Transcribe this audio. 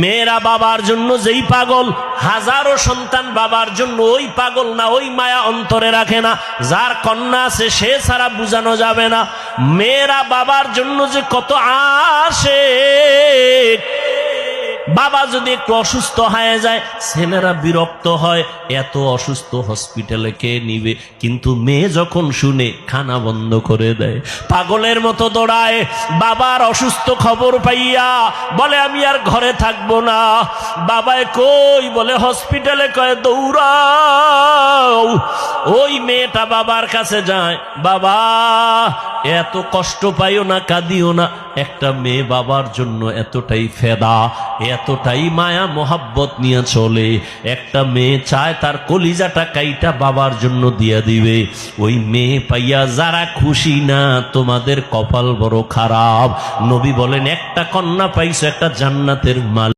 মেয়েরা বাবার জন্য যেই পাগল, হাজারো সন্তান বাবার জন্য ওই পাগল না, ওই মায়া অন্তরে রাখে না। যার কন্যা আছে সে ছাড়া বুঝানো যাবে না। মেয়েরা বাবার জন্য যে কত আশেক। বাবা যদি একটু অসুস্থ হয়ে যায় ছেলেরা বিরক্ত হয়, এত অসুস্থ হসপিটালে কে নিবে, কিন্তু মেয়ে যখন শুনে খানা বন্ধ করে দেয়, পাগলের মতো দৌড়ায়। বাবার অসুস্থ খবর পাইয়া বলে আমি আর ঘরে থাকবো না। বাবায় কই, বলে হসপিটালে, কয় দৌড়াও। ওই মেয়েটা বাবার কাছে যায়, বাবা এত কষ্ট পাইও না, কাঁদিও না। একটা মেয়ে বাবার জন্য এতটাই ফেদা, এতটাই মায়া মোহাব্বত নিয়ে চলে। একটা মেয়ে চায় তার কলিজাটা কাইটা বাবার জন্য দিয়া দিবে। ওই মেয়ে পাইয়া যারা খুশি না, তোমাদের কপাল বড় খারাপ। নবী বলেন একটা কন্যা পাইছো, একটা জান্নাতের মাল।